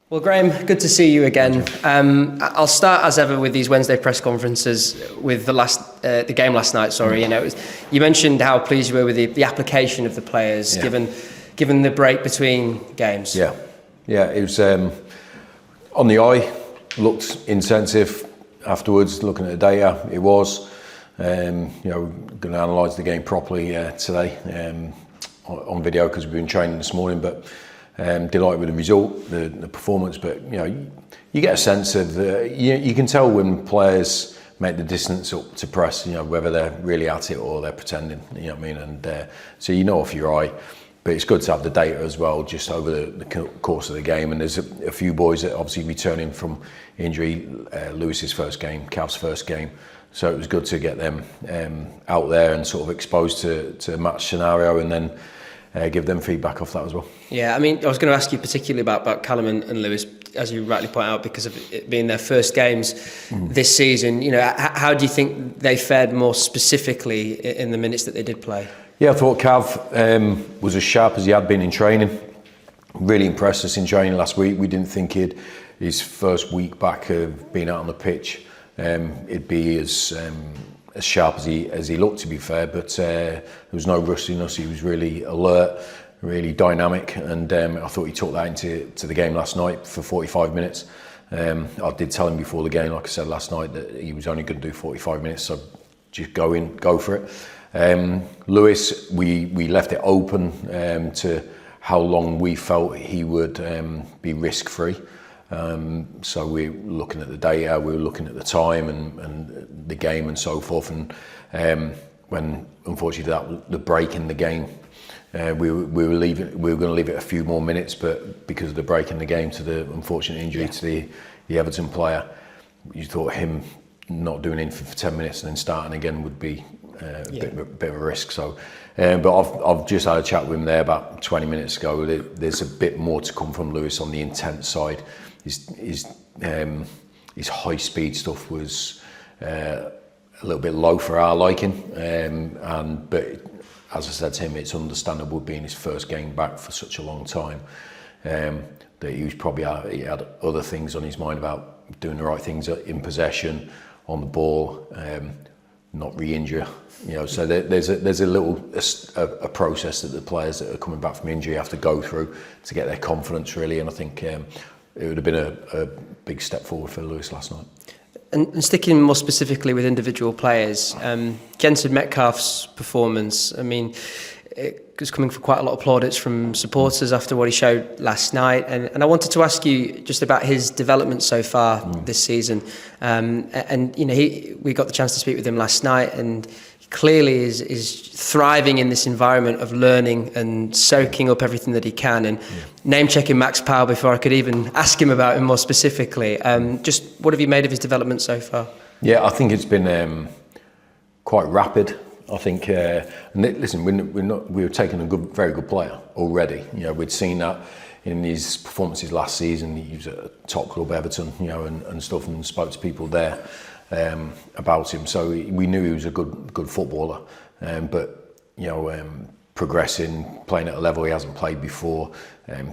Well, Graham, good to see you again. I'll start as ever with these Wednesday press conferences with the game last night. Sorry, you mentioned how pleased you were with the application of the players, given the break between games. Yeah, it was on the eye, looked intensive. Afterwards, looking at the data, it was. Going to analyse the game properly today on video because we've been training this morning, but. Delighted with the result, the performance, but you get a sense of you can tell when players make the distance up to press, whether they're really at it or they're pretending, you know what I mean, and so off your eye. But it's good to have the data as well, just over the course of the game. And there's a few boys that obviously returning from injury, Lewis's first game, Cav's first game. So it was good to get them out there and sort of exposed to a match scenario, and then give them feedback off that as well. Yeah, I mean, I was going to ask you particularly about Callum and Lewis, as you rightly point out, because of it being their first games this season. How do you think they fared more specifically in the minutes that they did play? Yeah, I thought Cav was as sharp as he had been in training. Really impressed us in training last week. We didn't think his first week back of being out on the pitch, it'd be as sharp as he looked, to be fair, but there was no rustiness. He was really alert, really dynamic, and I thought he took that into the game last night for 45 minutes. I did tell him before the game, like I said last night, that he was only going to do 45 minutes, so just go for it. Lewis, we left it open to how long we felt he would be risk-free. So we're looking at the data, we were looking at the time and the game and so forth, and when unfortunately the break in the game, we were going to leave it a few more minutes, but because of the break in the game to the unfortunate injury to the Everton player, you thought him not doing anything for 10 minutes and then starting again would be a bit of a risk. So, but I've just had a chat with him there about 20 minutes ago. There's a bit more to come from Lewis on the intense side. His high speed stuff was a little bit low for our liking, but as I said to him, it's understandable being his first game back for such a long time, that he had other things on his mind about doing the right things in possession, on the ball, not re-injure. So there's a process that the players that are coming back from injury have to go through to get their confidence really, and I think it would have been a big step forward for Lewis last night. And sticking more specifically with individual players, Jensen Metcalf's performance, I mean, it was coming for quite a lot of plaudits from supporters after what he showed last night. And I wanted to ask you just about his development so far this season. We got the chance to speak with him last night, and clearly is thriving in this environment of learning and soaking up everything that he can, and name-checking Max Powell before I could even ask him about him more specifically. Just what have you made of his development so far? Yeah, I think it's been quite rapid. I think, and listen, we were taking a very good player already. We'd seen that in his performances last season. He was at a top club, Everton, and stuff, and spoke to people there about him. So we knew he was a good footballer, but progressing, playing at a level he hasn't played before,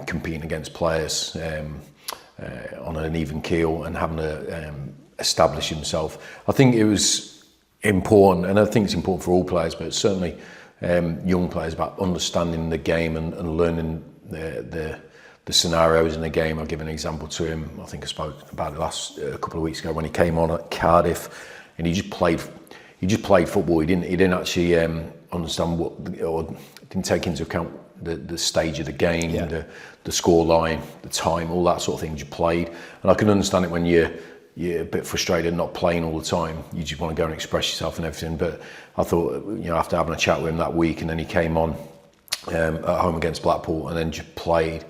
competing against players on an even keel, and having to establish himself. I think it was important, and I think it's important for all players, but certainly young players, about understanding the game and learning the scenarios in the game. I'll give an example to him. I think I spoke about it a couple of weeks ago when he came on at Cardiff, and he just played football. He didn't actually understand or didn't take into account the stage of the game, the score line, the time, all that sort of thing. You played, and I can understand it when you're a bit frustrated not playing all the time. You just want to go and express yourself and everything. But I thought, after having a chat with him that week, and then he came on at home against Blackpool, and then just played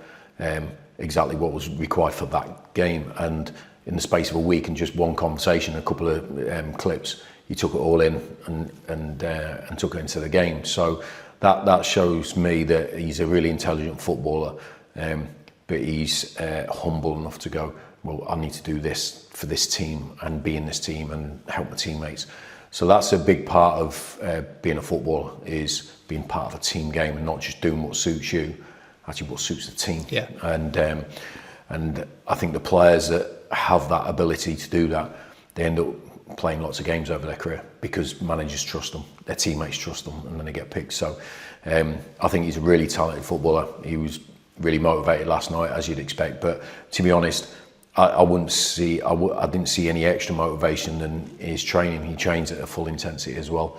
exactly what was required for that game. And in the space of a week and just one conversation, a couple of clips, he took it all in and took it into the game. So that shows me that he's a really intelligent footballer, but he's humble enough to go, well, I need to do this for this team and be in this team and help my teammates. So that's a big part of being a footballer, is being part of a team game and not just doing what suits you, actually what suits the team. Yeah. And I think the players that have that ability to do that, they end up playing lots of games over their career because managers trust them, their teammates trust them, and then they get picked. So I think he's a really talented footballer. He was really motivated last night, as you'd expect. But to be honest, I didn't see any extra motivation than his training. He trains at a full intensity as well.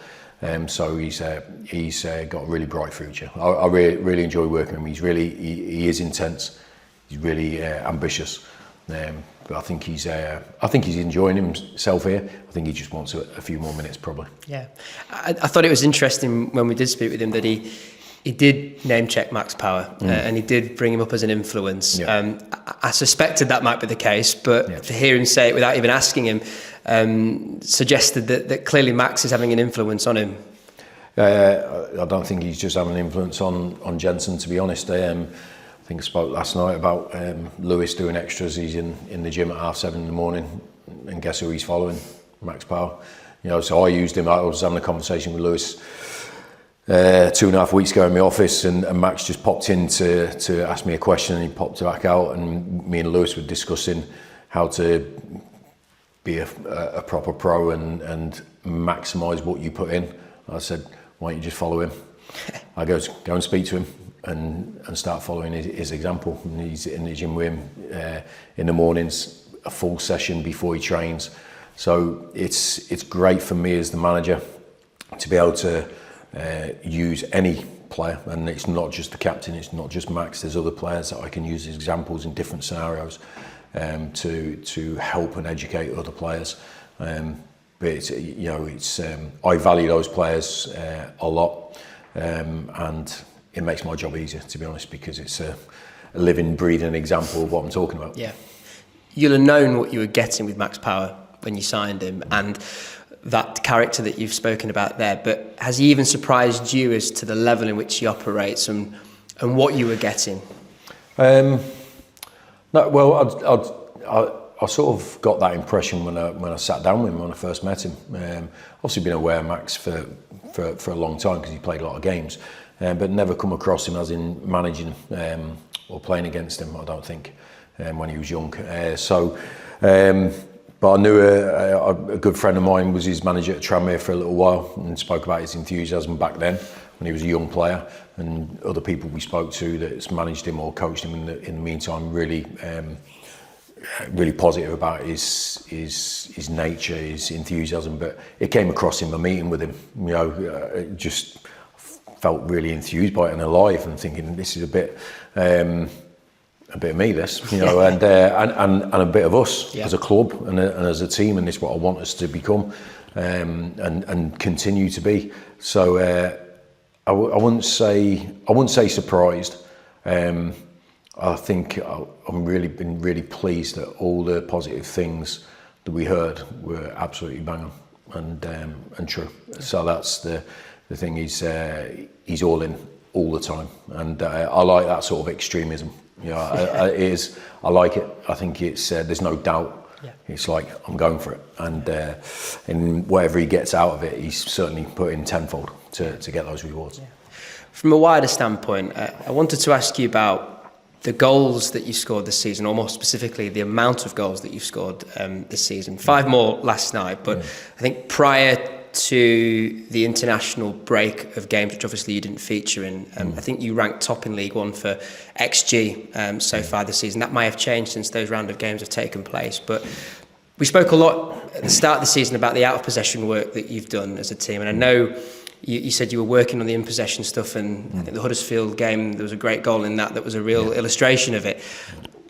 So he's got a really bright future. I really enjoy working with him. He is intense. He's really ambitious. But I think he's enjoying himself here. I think he just wants a few more minutes probably. Yeah, I thought it was interesting when we did speak with him that he did name check Max Power and he did bring him up as an influence. Yeah. I suspected that might be the case, but to hear him say it without even asking him suggested that clearly Max is having an influence on him. I don't think he's just having an influence on Jensen, to be honest. I think I spoke last night about Lewis doing extras. He's in the gym at 7:30 in the morning, and guess who he's following? Max Power. So I used him. I was having a conversation with Lewis 2.5 weeks ago in my office, and Max just popped in to ask me a question, and he popped back out, and me and Lewis were discussing how to be a proper pro and maximise what you put in. I said, why don't you just follow him? I go and speak to him and start following his example. And he's in the gym with him in the mornings, a full session before he trains. So it's great for me as the manager to be able to use any player, and it's not just the captain, it's not just Max. There's other players that I can use as examples in different scenarios to help and educate other players. But I value those players a lot, and it makes my job easier, to be honest, because it's a living, breathing example of what I'm talking about. Yeah, you'll have known what you were getting with Max Power when you signed him, and that character that you've spoken about there. But has he even surprised you as to the level in which he operates and what you were getting? No, well, I sort of got that impression when I sat down with him when I first met him. Obviously been aware of Max for a long time because he played a lot of games, but never come across him as in managing or playing against him, I don't think, when he was young. But I knew a good friend of mine was his manager at Tranmere for a little while and spoke about his enthusiasm back then when he was a young player, and other people we spoke to that's managed him or coached him in the meantime really positive about his nature, his enthusiasm. But it came across in my meeting with him, just felt really enthused by it and alive, and thinking this is a bit of me, this, and a bit of us as a club and as a team, and this is what I want us to become and continue to be. So I wouldn't say surprised. I think I'm been really pleased that all the positive things that we heard were absolutely bang on and true. So that's the thing. He's all in all the time, and I like that sort of extremism. I like it. I think it's there's no doubt. Yeah. It's like I'm going for it, and whatever he gets out of it, he's certainly put in tenfold to get those rewards. Yeah. From a wider standpoint, I wanted to ask you about the goals that you scored this season, or more specifically, the amount of goals that you've scored this season. 5 more last night, but I think prior to the international break of games, which obviously you didn't feature in, I think you ranked top in League One for XG so far this season. That might have changed since those round of games have taken place, but we spoke a lot at the start of the season about the out-of-possession work that you've done as a team, and I know you said you were working on the in-possession stuff, and I think the Huddersfield game, there was a great goal in that was a real illustration of it.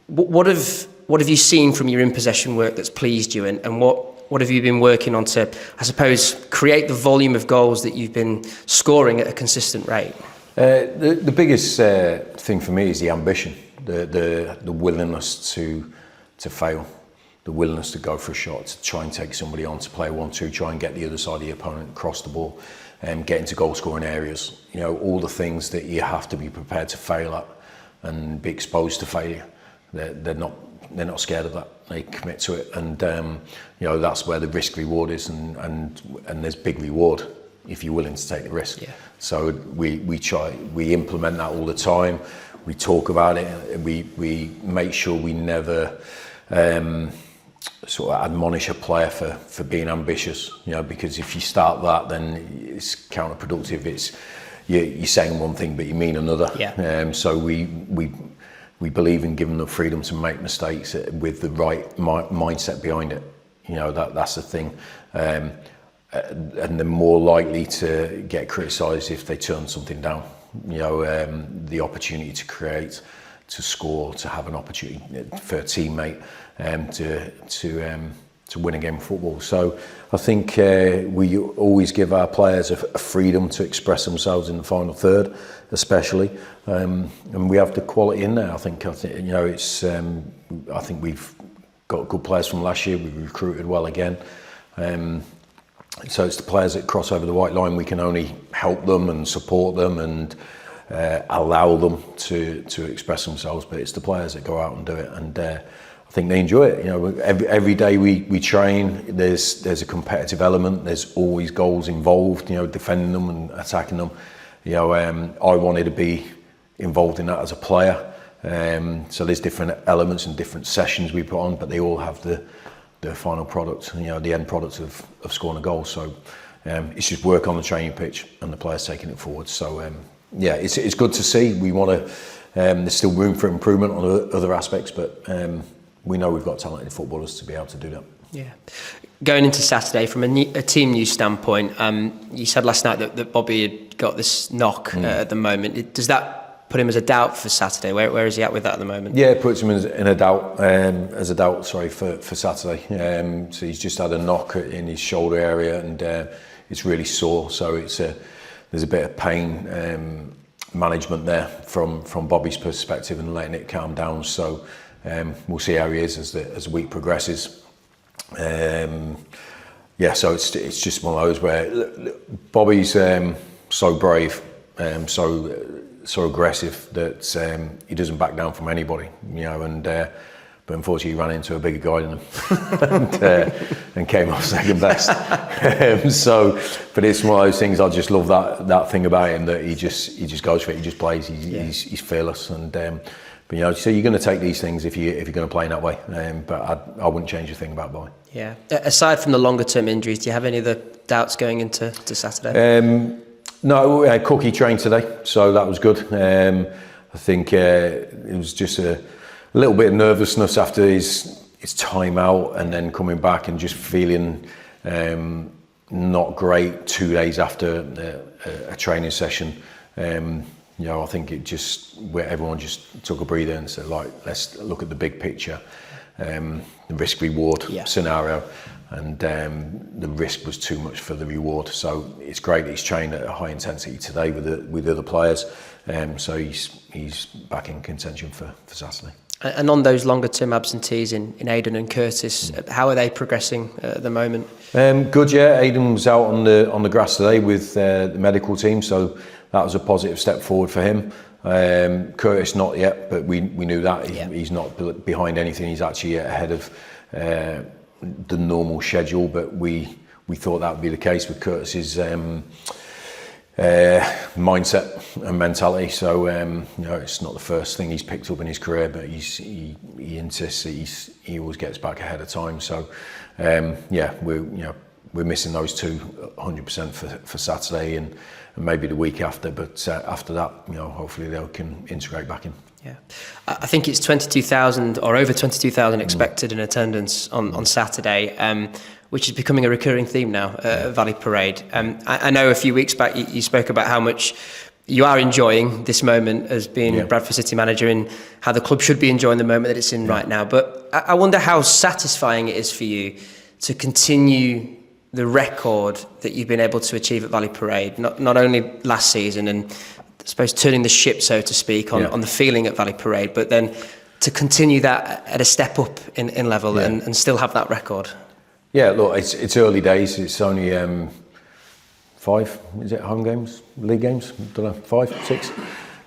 What have you seen from your in-possession work that's pleased you, and what have you been working on to, I suppose, create the volume of goals that you've been scoring at a consistent rate? The biggest thing for me is the ambition, the willingness to fail, the willingness to go for a shot, to try and take somebody on, to play 1-2, try and get the other side of the opponent, cross the ball, get into goal scoring areas. All the things that you have to be prepared to fail at and be exposed to failure. They're not scared of that. they commit to it, and that's where the risk reward is, and there's big reward if you're willing to take the risk. Yeah. So we implement that all the time. We talk about it, and we make sure we never sort of admonish a player for being ambitious, because if you start that, then it's counterproductive. You're saying one thing but you mean another. Yeah. So we believe in giving them freedom to make mistakes with the right mindset behind it. That's the thing. And they're more likely to get criticised if they turn something down. The opportunity to create, to score, to have an opportunity for a teammate to win a game of football. So I think we always give our players a freedom to express themselves in the final third, especially, and we have the quality in there. I think I think we've got good players from last year. We've recruited well again. So it's the players that cross over the white line. We can only help them and support them and allow them to express themselves. But it's the players that go out and do it, and I think they enjoy it. Every day we train. There's a competitive element. There's always goals involved. Defending them and attacking them. I wanted to be involved in that as a player. So there's different elements and different sessions we put on, but they all have the final product, the end product of scoring a goal. So it's just work on the training pitch and the players taking it forward. So it's good to see. We want to. There's still room for improvement on other aspects, but we know we've got talented footballers to be able to do that. Yeah. Going into Saturday, from a team news standpoint, you said last night that Bobby had got this knock at the moment. Does that put him as a doubt for Saturday? Where is he at with that at the moment? Yeah, it puts him in a doubt, for Saturday. So he's just had a knock in his shoulder area, and it's really sore. So there's a bit of pain management there from Bobby's perspective, and letting it calm down. So we'll see how he is as the week progresses. So it's just one of those where Bobby's so brave, so aggressive that he doesn't back down from anybody, but unfortunately he ran into a bigger guy than him and came off second best. But it's one of those things. I just love that thing about him, that he just goes for it. He just plays. He's fearless, and but so you're going to take these things if you're going to play in that way. But I wouldn't change a thing about Bobby. Yeah. Aside from the longer term injuries, do you have any other doubts going into Saturday? No, Cookie trained today, so that was good. I think it was just a little bit of nervousness after his time out, and then coming back and just feeling not great 2 days after a training session. I think where everyone just took a breather and said, let's look at the big picture, the risk reward scenario. And the risk was too much for the reward. So it's great that he's trained at a high intensity today with other players. So he's back in contention for Saturday. And on those longer term absentees in Aidan and Curtis, how are they progressing at the moment? Good, yeah. Aidan was out on the grass today with the medical team, so that was a positive step forward for him. Curtis not yet, but we knew that he's not behind anything. He's actually ahead of the normal schedule, but we thought that would be the case with Curtis's mindset and mentality. So it's not the first thing he's picked up in his career, but he insists that he always gets back ahead of time. So we're missing those two 100% for Saturday and maybe the week after. But after that, hopefully they can integrate back in. Yeah, I think it's 22,000 or over 22,000 expected in attendance on Saturday, which is becoming a recurring theme now at Valley Parade. I know a few weeks back you spoke about how much you are enjoying this moment as being Bradford City manager, and how the club should be enjoying the moment that it's in right now. But I wonder how satisfying it is for you to continue the record that you've been able to achieve at Valley Parade, not only last season and I suppose turning the ship, so to speak, on the feeling at Valley Parade, but then to continue that at a step up in level and still have that record. Yeah, look, it's early days. It's only 5, is it, home games, league games? I don't know, 5, 6,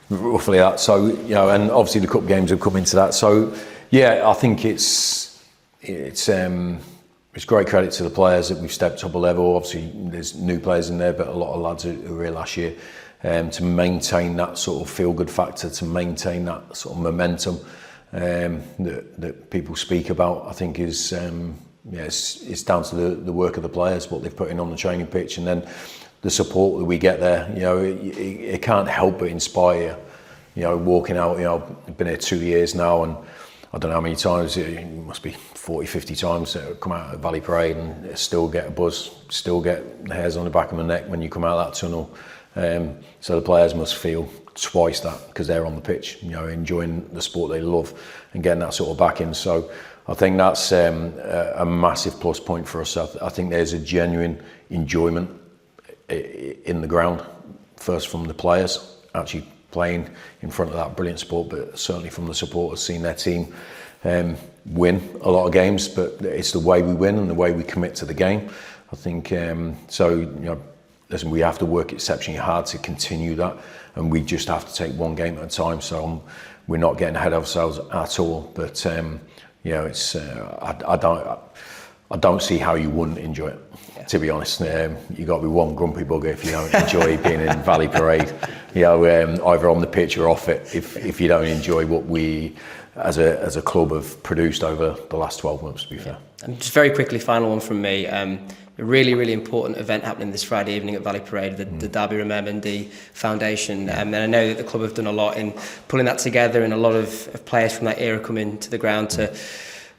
roughly that. So, and obviously the cup games have come into that. So, I think it's it's great credit to the players that we've stepped up a level. Obviously, there's new players in there, but a lot of lads who were here last year. To maintain that sort of feel-good factor, to maintain that sort of momentum that people speak about, I think is it's down to the work of the players, what they've put in on the training pitch, and then the support that we get there. You know, it can't help but inspire you. You know, walking out, you know, I've been here 2 years now, and I don't know how many times, it must be 40, 50 times that I've come out of Valley Parade and still get a buzz, still get the hairs on the back of my neck when you come out of that tunnel. So the players must feel twice that because they're on the pitch, you know, enjoying the sport they love and getting that sort of backing. So I think that's a massive plus point for us. I think there's a genuine enjoyment in the ground, first from the players actually playing in front of that brilliant sport, but certainly from the supporters seeing their team win a lot of games. But it's the way we win and the way we commit to the game. I think so. You know, listen, we have to work exceptionally hard to continue that, and we just have to take one game at a time. So we're not getting ahead of ourselves at all. But you know, it's I don't see how you wouldn't enjoy it. Yeah. To be honest, you got to be one grumpy bugger if you don't enjoy being in Valley Parade. You know, either on the pitch or off it. If you don't enjoy what we, as a club, have produced over the last 12 months. To be fair. And just very quickly, final one from me. A really, really important event happening this Friday evening at Valley Parade, the Derby Remembrandi Foundation. And I know that the club have done a lot in pulling that together, and a lot of players from that era come into the ground to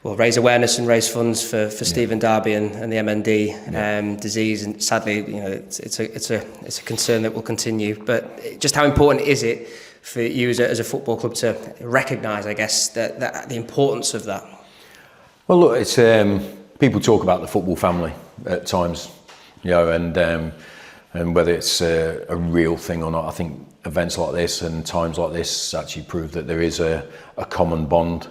raise awareness and raise funds for Stephen Darby and the MND disease. And sadly, you know, it's a concern that will continue. But just how important is it for you as a football club to recognise, I guess, that the importance of that? Well, look, it's people talk about the football family at times, you know, and whether it's a real thing or not. I think events like this and times like this actually prove that there is a common bond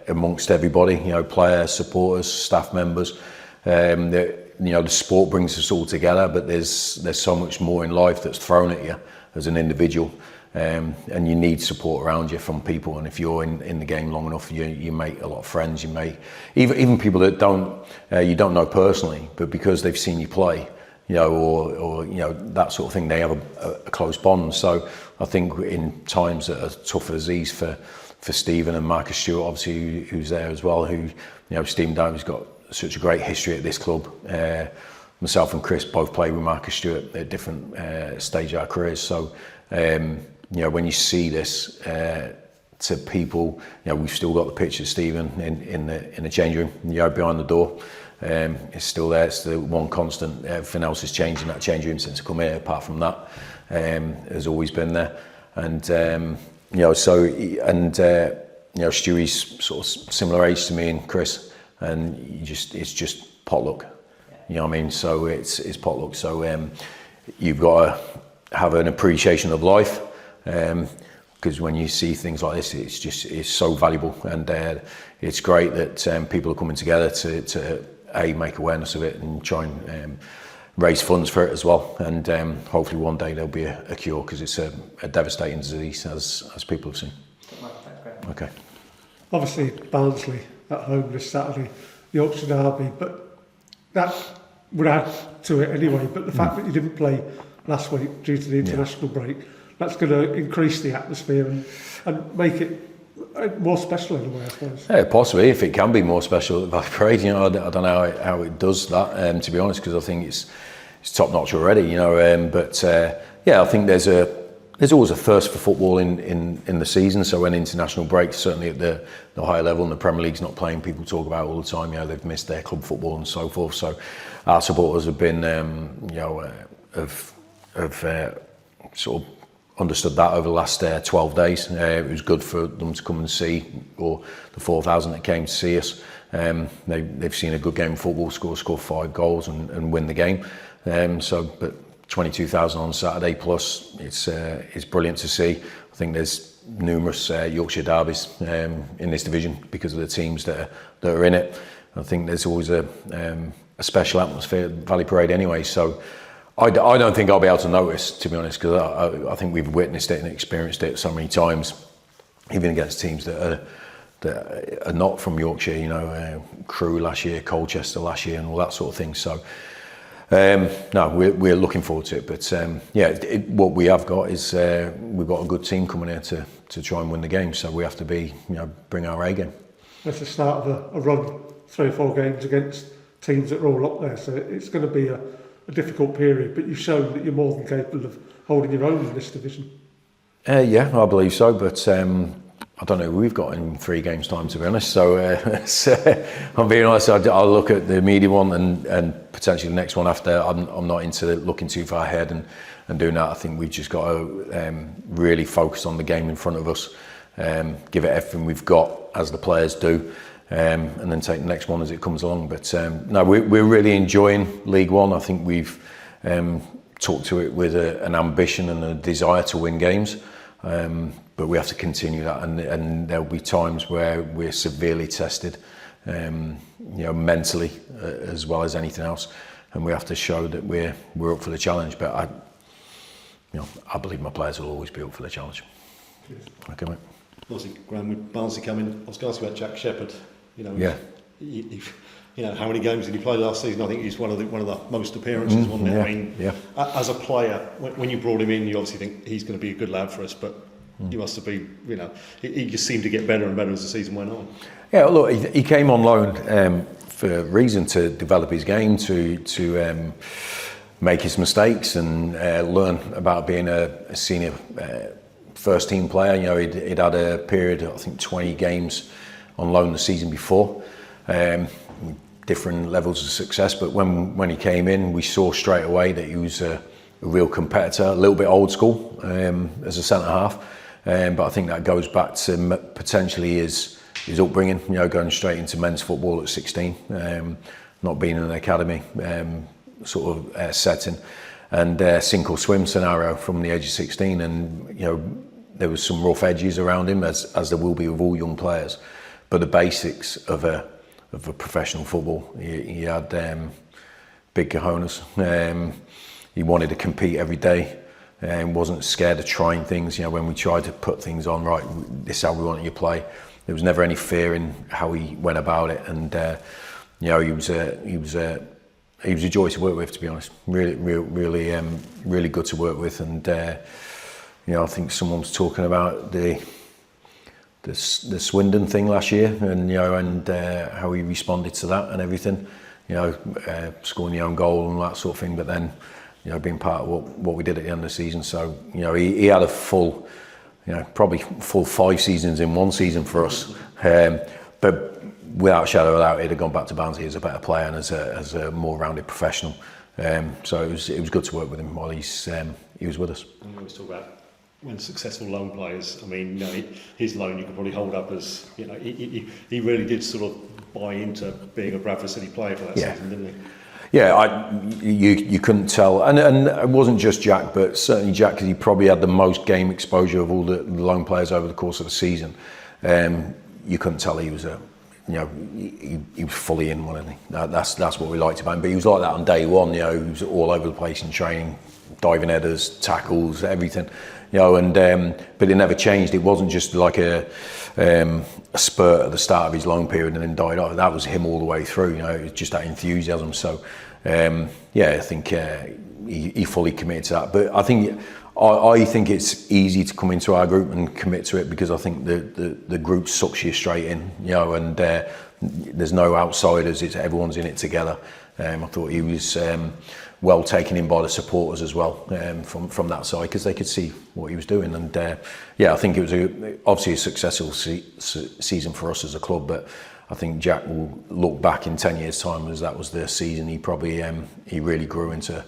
amongst everybody, you know, players, supporters, staff members. You know, the sport brings us all together, but there's so much more in life that's thrown at you as an individual, and you need support around you from people. And if you're in the game long enough, you make a lot of friends. You make even people that you don't know personally, but because they've seen you play, you know, or you know, that sort of thing, they have a close bond. So I think in times that are tough as these for Stephen and Marcus Stewart, obviously, who's there as well, who, you know, Stephen Darby's got such a great history at this club. Myself and Chris both played with Marcus Stewart at different stages of our careers. So, you know, when you see this to people, you know, we've still got the picture of Stephen in the change room, you know, behind the door. It's still there. It's the one constant. Everything else has changed in that change room since I come here. Apart from that, has always been there. And you know, so and you know, Stewie's sort of similar age to me and Chris, and it's just potluck. You know what I mean? So it's potluck. So you've got to have an appreciation of life, because when you see things like this, it's so valuable, and it's great that people are coming together to make awareness of it and try and raise funds for it as well. And hopefully one day there'll be a cure, because it's a devastating disease, as people have seen. Okay. Obviously Barnsley at home this Saturday, Yorkshire Derby, but that would add to it anyway. But the fact that you didn't play last week due to the international break, that's going to increase the atmosphere and make it more special in a way, I suppose. Yeah, possibly, if it can be more special at Valley Parade. You know, I don't know how it does that, to be honest, because I think it's top notch already. You know, but yeah, I think there's always a thirst for football in the season. So when international breaks, certainly at the higher level, and the Premier League's not playing, people talk about it all the time. You know, they've missed their club football and so forth. So our supporters have been, you know, have sort of understood that over the last 12 days. It was good for them to come and see, or the 4,000 that came to see us. They've seen a good game of football, score 5 goals and win the game. But 22,000 on Saturday plus, it's brilliant to see. I think there's numerous Yorkshire derbies in this division because of the teams that are in it. I think there's always a special atmosphere at Valley Parade anyway. So I don't think I'll be able to notice, to be honest, because I think we've witnessed it and experienced it so many times, even against teams that that are not from Yorkshire, you know, Crewe last year, Colchester last year, and all that sort of thing. So, no, we're looking forward to it. But what we have got is we've got a good team coming here to try and win the game. So we have to bring our A game. That's the start of a run, 3 or 4 games against teams that are all up there. So it's going to be a difficult period. But you've shown that you're more than capable of holding your own in this division. Yeah, I believe so. But I don't know who we've got in 3 games' time, to be honest. So, I'm being honest, I'll look at the immediate one and potentially the next one after. I'm not into looking too far ahead and doing that. I think we've just got to really focus on the game in front of us, give it everything we've got, as the players do, and then take the next one as it comes along. But no, we're really enjoying League One. I think we've talked to it with an ambition and a desire to win games. But we have to continue that, and there'll be times where we're severely tested, mentally as well as anything else, and we have to show that we're up for the challenge. But I believe my players will always be up for the challenge. Cheers. Okay, mate. Obviously, Graham, with Barnsley coming, I was going to ask about Jack Shepherd. Yeah. How many games did he play last season? I think he's one of the most appearances, wasn't it? Yeah, I mean, as a player, when you brought him in, you obviously think he's going to be a good lad for us, but you must have been, he just seemed to get better and better as the season went on. Yeah, look, he came on loan for a reason, to develop his game, to make his mistakes and learn about being a senior first team player. He'd had a period, I think 20 games on loan the season before. Different levels of success, but when he came in, we saw straight away that he was a real competitor, a little bit old school as a centre half, but I think that goes back to potentially his upbringing, going straight into men's football at 16, not being in an academy setting, and sink or swim scenario from the age of 16, and there was some rough edges around him, as there will be with all young players, but the basics of a professional football, he had big cojones. He wanted to compete every day and wasn't scared of trying things. When we tried to put things on, right, this is how we want you to play, there was never any fear in how he went about it, and he was a joy to work with, to be honest. Really good to work with, and I think someone was talking about the Swindon thing last year, and how he responded to that and everything, scoring the own goal and that sort of thing, but then being part of what we did at the end of the season. So he had a full, probably full 5 seasons in one season for us, but without a shadow of a doubt, he'd have gone back to Barnsley as a better player and as a more rounded professional. So it was good to work with him while he was with us. And we always talk about when successful loan players, I mean, his loan you could probably hold up as, he really did sort of buy into being a Bradford City player for that season, didn't he? Yeah, you couldn't tell, and it wasn't just Jack, but certainly Jack, because he probably had the most game exposure of all the loan players over the course of the season. You couldn't tell he was he was fully in, wasn't he? That's what we liked about him. But he was like that on day one. He was all over the place in training, diving headers, tackles, everything. But it never changed. It wasn't just like a spurt at the start of his loan period and then died off. That was him all the way through. It was just that enthusiasm. So I think he fully committed to that. But I think it's easy to come into our group and commit to it, because I think the group sucks you straight in. And there's no outsiders. Everyone's in it together. I thought he was well taken in by the supporters as well, from that side, because they could see what he was doing. And I think it was obviously a successful season for us as a club, but I think Jack will look back in 10 years' time as that was the season he probably he really grew into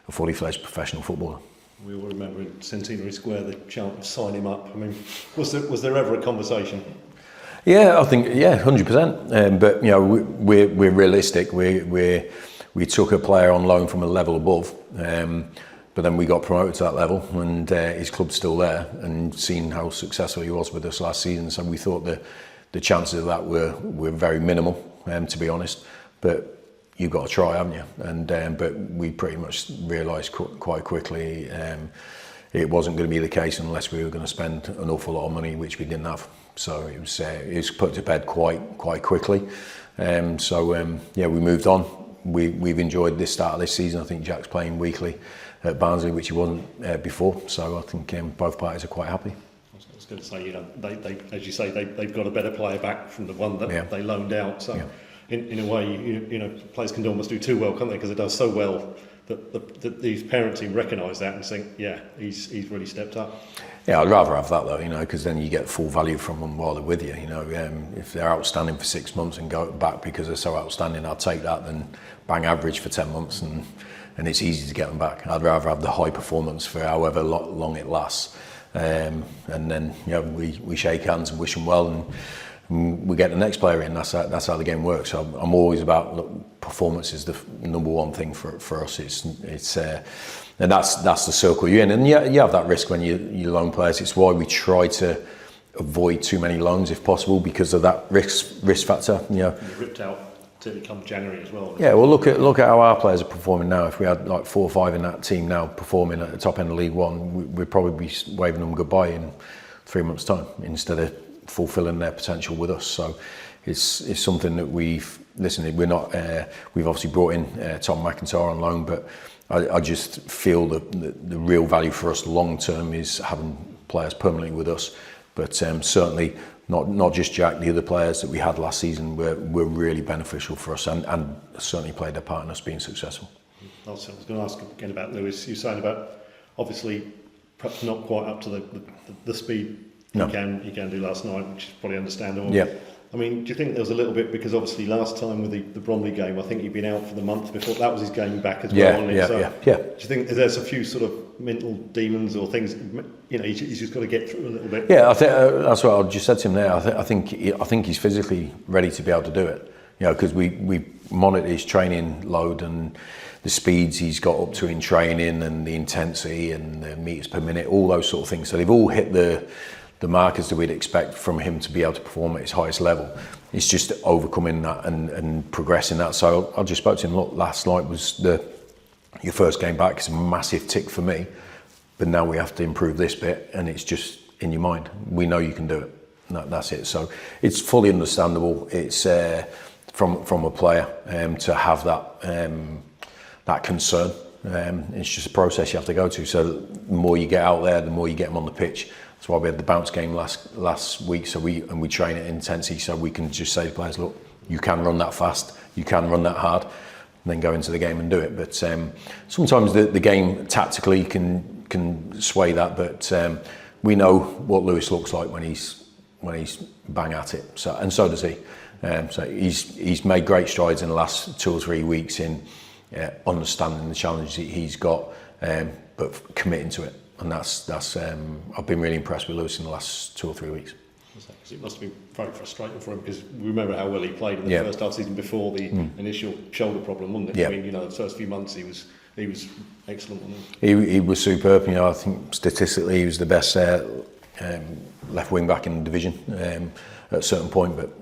a fully fledged professional footballer. We all remember in Centenary Square the chant of sign him up. I mean, was there ever a conversation? Yeah, I think 100%. But we're realistic. We took a player on loan from a level above, but then we got promoted to that level, and his club's still there, and seeing how successful he was with us last season, so we thought the chances of that were very minimal, to be honest. But you've got to try, haven't you? And but we pretty much realised quite quickly it wasn't going to be the case unless we were going to spend an awful lot of money, which we didn't have. So it was put to bed quite quickly. We moved on. We've enjoyed this start of this season. I think Jack's playing weekly at Barnsley, which he wasn't before. So I think both parties are quite happy. I was going to say, they as you say, they've got a better player back from the one that they loaned out. So in a way, players can almost do too well, can't they? Because it does so well that these parent team recognise that and think, he's really stepped up. Yeah, I'd rather have that though, because then you get full value from them while they're with you. If they're outstanding for 6 months and go back because they're so outstanding, I'll take that than bang average for 10 months and it's easy to get them back. I'd rather have the high performance for however long it lasts, and then we shake hands and wish them well, and we get the next player in. That's how the game works. So I'm always about performance is the number one thing for us. It's and that's the circle you're in, and you have that risk when you loan players. It's why we try to avoid too many loans if possible, because of that risk factor. You're ripped out till come January as well. Yeah, well look at how our players are performing now. If we had like 4 or 5 in that team now performing at the top end of League One, we'd probably be waving them goodbye in 3 months' time instead of fulfilling their potential with us. So it's something that we've obviously brought in Tom McIntyre on loan, but I just feel that the real value for us long term is having players permanently with us. But certainly not just Jack, the other players that we had last season were really beneficial for us and certainly played their part in us being successful. Also, I was going to ask again about Lewis. You're saying about obviously perhaps not quite up to the speed you can do last night, which is probably understandable. Yeah. I mean, do you think there was a little bit, because obviously last time with the Bromley game, I think he'd been out for the month before. That was his game back as well. Do you think there's a few sort of mental demons or things, he's just got to get through a little bit? Yeah, I think that's what I just said to him there. I think he's physically ready to be able to do it. Because we monitor his training load and the speeds he's got up to in training and the intensity and the meters per minute, all those sort of things. So they've all hit the markers that we'd expect from him to be able to perform at his highest level. It's just overcoming that and progressing that. So I just spoke to him, look, last night was your first game back. It's a massive tick for me, but now we have to improve this bit, and it's just in your mind. We know you can do it. That's it. So it's fully understandable. It's from a player to have that concern. It's just a process you have to go to. So the more you get out there, the more you get them on the pitch. That's why we had the bounce game last week. So we train at intensity, so we can just say to players, look, you can run that fast, you can run that hard, and then go into the game and do it. But sometimes the game tactically can sway that. But we know what Lewis looks like when he's bang at it. So does he. So he's made great strides in the last 2 or 3 weeks in understanding the challenge that he's got, but committing to it. And that's I've been really impressed with Lewis in the last 2 or 3 weeks. It must have been very frustrating for him, because we remember how well he played in the first half season before the initial shoulder problem, wasn't it? Yeah. I mean, the first few months he was excellent, wasn't he? He was superb. I think statistically he was the best left wing back in the division at a certain point, but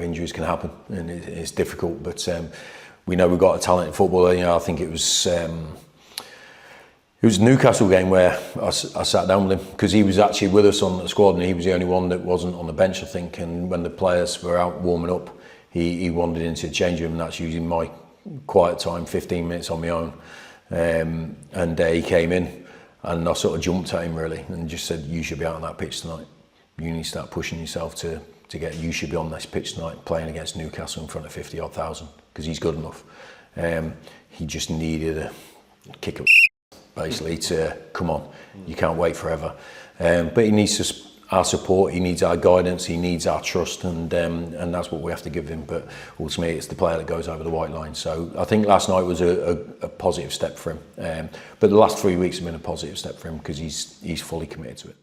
injuries can happen and it's difficult. But we know we've got a talented footballer. I think it was a Newcastle game where I sat down with him, because he was actually with us on the squad and he was the only one that wasn't on the bench, I think. And when the players were out warming up, he wandered into the change room, and that's usually my quiet time, 15 minutes on my own. And he came in and I sort of jumped at him really and just said, you should be out on that pitch tonight. You need to start pushing yourself to you should be on this pitch tonight playing against Newcastle in front of 50-odd thousand, because he's good enough. He just needed a kick of basically to come on. You can't wait forever. But he needs our support, he needs our guidance, he needs our trust, and that's what we have to give him. But ultimately it's the player that goes over the white line. So I think last night was a positive step for him. But the last 3 weeks have been a positive step for him, because he's fully committed to it.